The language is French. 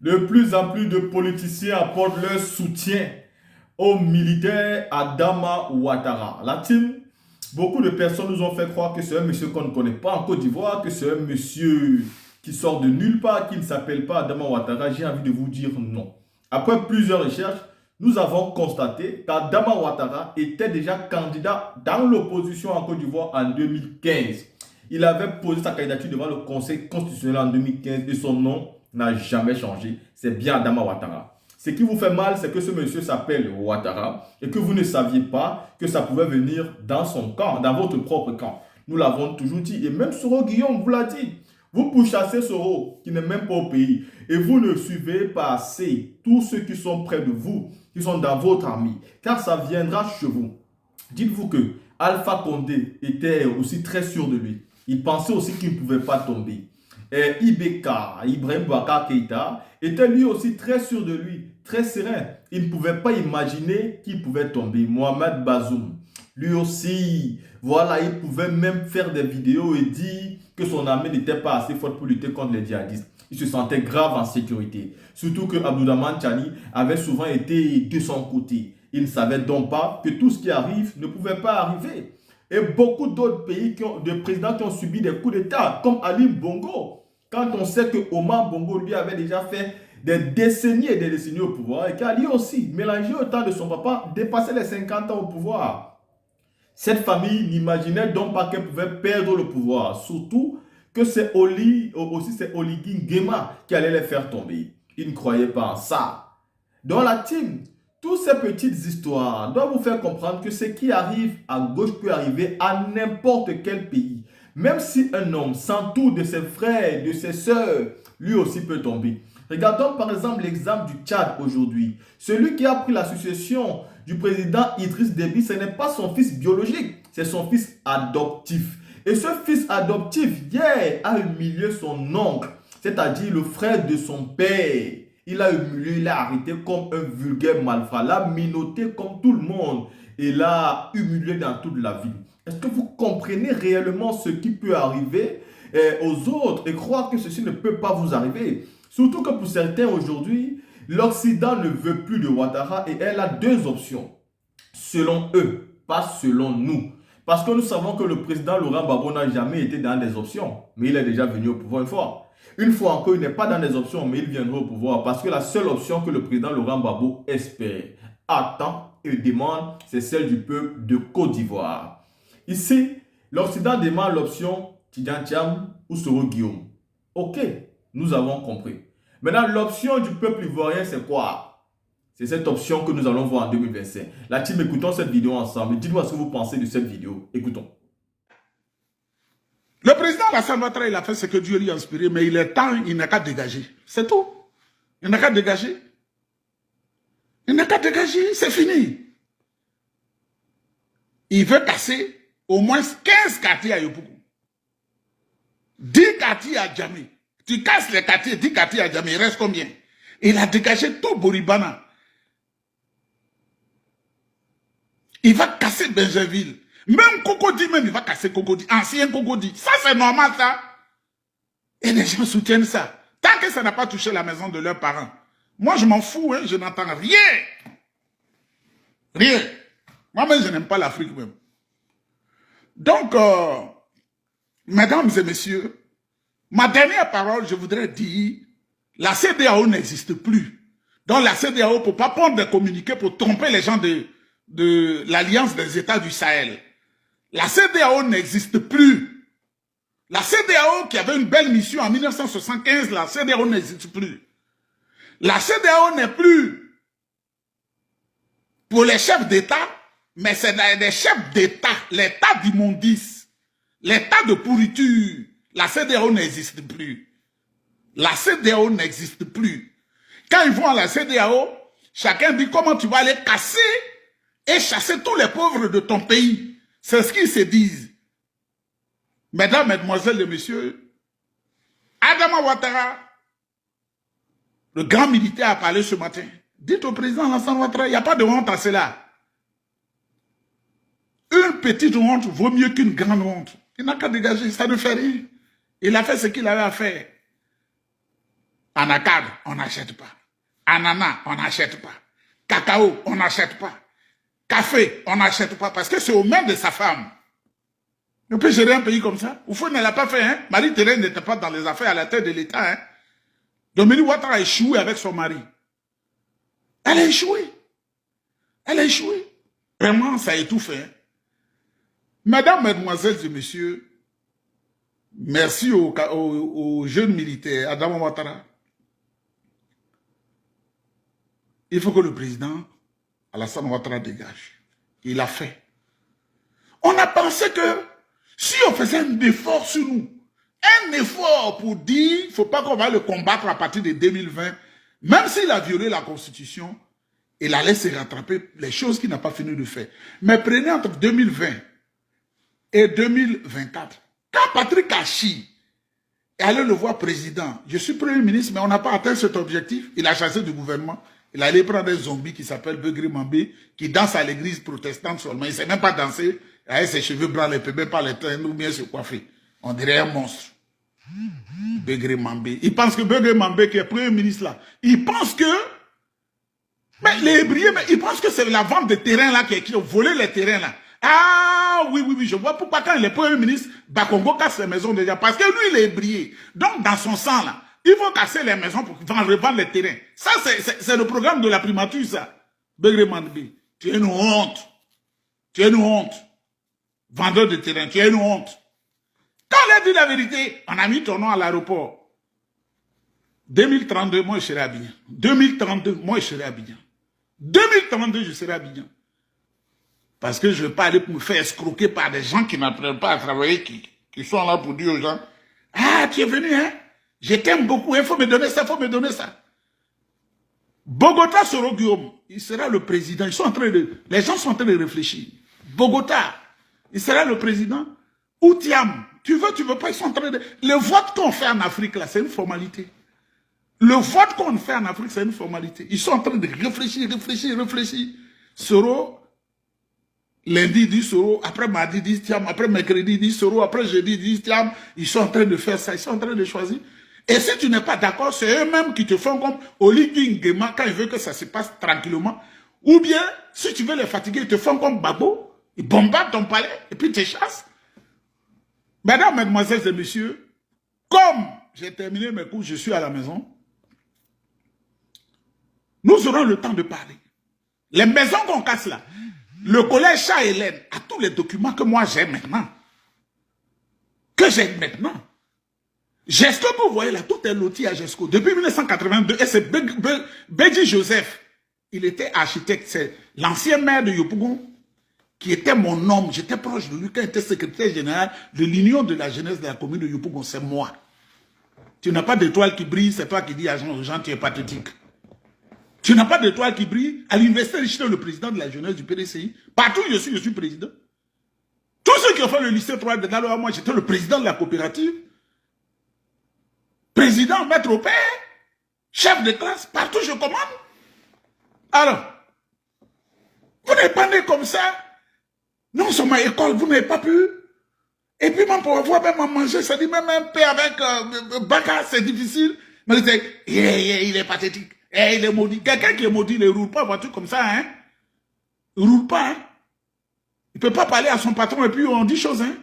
De plus en plus de politiciens apportent leur soutien aux militaires Adama Ouattara. La team, beaucoup de personnes nous ont fait croire que c'est un monsieur qu'on ne connaît pas en Côte d'Ivoire, que c'est un monsieur qui sort de nulle part, qui ne s'appelle pas Adama Ouattara. J'ai envie de vous dire non. Après plusieurs recherches, nous avons constaté qu'Adama Ouattara était déjà candidat dans l'opposition en Côte d'Ivoire en 2015. Il avait posé sa candidature devant le Conseil constitutionnel en 2015 et son nom n'a jamais changé. C'est bien Adama Ouattara. Ce qui vous fait mal, c'est que ce monsieur s'appelle Ouattara et que vous ne saviez pas que ça pouvait venir dans son camp, dans votre propre camp. Nous l'avons toujours dit et même Soro Guillaume vous l'a dit. Vous pourchassez Soro qui n'est même pas au pays et vous ne suivez pas assez tous ceux qui sont près de vous, qui sont dans votre armée, car ça viendra chez vous. Dites-vous que Alpha Condé était aussi très sûr de lui. Il pensait aussi qu'il ne pouvait pas tomber. Et Ibeka, Ibrahim Boubacar Keïta, était lui aussi très sûr de lui, très serein. Il ne pouvait pas imaginer qu'il pouvait tomber. Mohamed Bazoum, lui aussi, voilà, il pouvait même faire des vidéos et dire que son armée n'était pas assez forte pour lutter contre les djihadistes. Il se sentait grave en sécurité. Surtout que Abdourahmane Tchani avait souvent été de son côté. Il ne savait donc pas que tout ce qui arrive ne pouvait pas arriver. Et beaucoup d'autres pays, de présidents qui ont subi des coups d'État, comme Ali Bongo. Quand on sait que Omar Bongo, lui, avait déjà fait des décennies et des décennies au pouvoir, et qu'Ali aussi, mélangé au temps de son papa, dépassait les 50 ans au pouvoir. Cette famille n'imaginait donc pas qu'elle pouvait perdre le pouvoir. Surtout que c'est Oligui Nguema qui allait les faire tomber. Ils ne croyaient pas en ça. Dans la team, toutes ces petites histoires doivent vous faire comprendre que ce qui arrive à gauche peut arriver à n'importe quel pays. Même si un homme s'entoure de ses frères, de ses sœurs, lui aussi peut tomber. Regardons par exemple l'exemple du Tchad aujourd'hui. Celui qui a pris la succession du président Idriss Déby, ce n'est pas son fils biologique, c'est son fils adoptif. Et ce fils adoptif, hier, a humilié son oncle, c'est-à-dire le frère de son père. Il a humilié, il l'a arrêté comme un vulgaire malfrat, l'a minauté comme tout le monde et l'a humilié dans toute la ville. Est-ce que vous comprenez réellement ce qui peut arriver aux autres et croire que ceci ne peut pas vous arriver? Surtout que pour certains aujourd'hui, l'Occident ne veut plus de Ouattara et elle a deux options. Selon eux, pas selon nous. Parce que nous savons que le président Laurent Gbagbo n'a jamais été dans des options, mais il est déjà venu au pouvoir une fois. Une fois encore, il n'est pas dans des options, mais il viendra au pouvoir parce que la seule option que le président Laurent Gbagbo espère, attend et demande, c'est celle du peuple de Côte d'Ivoire. Ici, l'Occident demande l'option Tidjane Thiam ou Soro Guillaume. Ok, nous avons compris. Maintenant, l'option du peuple ivoirien, c'est quoi? C'est cette option que nous allons voir en 2025. La team, écoutons cette vidéo ensemble. Dites-moi ce que vous pensez de cette vidéo. Écoutons. Le président Alassane Ouattara, il a fait ce que Dieu lui a inspiré, mais il est temps, il n'a qu'à dégager. C'est tout. Il n'a qu'à dégager. Il n'a qu'à dégager, c'est fini. Il veut casser au moins 15 quartiers à Yopoukou. 10 quartiers à Djamé. Tu casses les quartiers, 10 quartiers à Djamé, il reste combien? Il a dégagé tout Boribana. Il va casser Benjerville. Même Cocody, même, il va casser Cocody. Ancien Cocody. Ça, c'est normal, ça. Et les gens soutiennent ça. Tant que ça n'a pas touché la maison de leurs parents. Moi, je m'en fous, hein, je n'entends rien. Rien. Moi-même, je n'aime pas l'Afrique, même. Donc, mesdames et messieurs, ma dernière parole, je voudrais dire, la CEDEAO n'existe plus. Donc, la CEDEAO ne peut pas prendre des communiqués pour tromper les gens de l'Alliance des États du Sahel. La CEDEAO n'existe plus. La CEDEAO qui avait une belle mission en 1975, la CEDEAO n'existe plus. La CEDEAO n'est plus pour les chefs d'État, mais c'est des chefs d'État, l'État d'immondice, l'État de pourriture. La CEDEAO n'existe plus. La CEDEAO n'existe plus. Quand ils vont à la CEDEAO, chacun dit comment tu vas aller casser et chasser tous les pauvres de ton pays. C'est ce qu'ils se disent. Mesdames, mesdemoiselles et messieurs, Adama Ouattara, le grand militaire, a parlé ce matin. Dites au président Alassane Ouattara, il n'y a pas de honte à cela. Une petite honte vaut mieux qu'une grande honte. Il n'a qu'à dégager, ça ne fait rien. Il a fait ce qu'il avait à faire. Anacarde, on n'achète pas. Ananas, on n'achète pas. Cacao, on n'achète pas. Café, on n'achète pas parce que c'est aux mains de sa femme. On peut gérer un pays comme ça. Oufou ne l'a pas fait, hein. Marie-Thérèse n'était pas dans les affaires à la tête de l'État, hein. Dominique Ouattara a échoué avec son mari. Elle a échoué. Elle a échoué. Vraiment, ça a étouffé. Hein. Mesdames, mesdemoiselles et messieurs, merci aux jeunes militaires, Adama Ouattara. Il faut que le président Alassane Ouattara dégage. Il a fait. On a pensé que si on faisait un effort sur nous, un effort pour dire qu'il ne faut pas qu'on va le combattre à partir de 2020, même s'il a violé la Constitution, il allait se rattraper les choses qu'il n'a pas fini de faire. Mais prenez entre 2020 et 2024, quand Patrick Achi est allé le voir président, je suis premier ministre, mais on n'a pas atteint cet objectif, il a chassé du gouvernement, il allait prendre un zombie qui s'appelle Begré Mambé, qui danse à l'église protestante seulement, il ne sait même pas danser, avec ses cheveux blancs, il ne peut même pas les teindre ou bien se coiffer. On dirait un monstre. Begré Mambé. Il pense que Begré Mambé, qui est premier ministre là, il pense que, mais les brillés, mais il pense que c'est la vente de terrain là qui a volé les terrains là. Ah oui, oui, oui, je vois pourquoi quand il est premier ministre, Bakongo casse les maisons déjà. Parce que lui, il est brillé. Donc, dans son sang là, ils vont casser les maisons pour revendre les terrains. Ça, c'est le programme de la primature, ça. Begré Mambé. Tu es une honte. Tu es une honte. Vendeur de terrain, tu es une honte. Quand on a dit la vérité, on a mis ton nom à l'aéroport. 2032, moi, je serai à Abidjan. 2032, moi, je serai à Abidjan. 2032, je serai à Abidjan. Parce que je ne vais pas aller pour me faire escroquer par des gens qui n'apprennent pas à travailler, qui sont là pour dire aux gens, ah, tu es venu, hein? Je t'aime beaucoup, il faut me donner ça, il faut me donner ça. Bogota Soro Guillaume, il sera le président. Ils sont en train de, les gens sont en train de réfléchir. Bogota, il sera le président. Outiam, tu veux pas, ils sont en train de... Le vote qu'on fait en Afrique, là, c'est une formalité. Le vote qu'on fait en Afrique, c'est une formalité. Ils sont en train de réfléchir. Soro, lundi dit Soro, après mardi dit Tiam, après mercredi dit Soro, après jeudi dit Tiam. Ils sont en train de faire ça, ils sont en train de choisir. Et si tu n'es pas d'accord, c'est eux-mêmes qui te font comme Oli Ngema quand ils veulent que ça se passe tranquillement. Ou bien, si tu veux les fatiguer, ils te font comme Babo, ils bombardent ton palais et puis ils te chassent. Mesdames, mesdemoiselles et messieurs, comme j'ai terminé mes cours, je suis à la maison, nous aurons le temps de parler. Les maisons qu'on casse là, le collège Charles-Hélène a tous les documents que moi j'ai maintenant. Gesco, vous voyez là, tout est loti à Gesco. Depuis 1982, et c'est Béji Joseph, il était architecte, c'est l'ancien maire de Yopougon, qui était mon homme, j'étais proche de lui quand il était secrétaire général de l'Union de la jeunesse de la commune de Yopougon, c'est moi. Tu n'as pas d'étoile qui brille, c'est toi qui dis aux gens, tu es pathétique. Tu n'as pas d'étoile qui brille. À l'université, j'étais le président de la jeunesse du PDCI. Partout où je suis président. Tous ceux qui ont fait le lycée 3 de Daloa, moi, j'étais le président de la coopérative. Président, maître au père, chef de classe, partout je commande. Alors, vous n'êtes pas né comme ça. Non, sur ma école, vous n'avez pas pu. Et puis, même pour avoir même à manger, ça dit même un peu avec Baka, c'est difficile. Mais il est pathétique. Il est maudit. Quelqu'un qui est maudit, il ne roule pas en voiture comme ça, hein. Il ne roule pas, hein. Il ne peut pas parler à son patron et puis on dit choses, hein.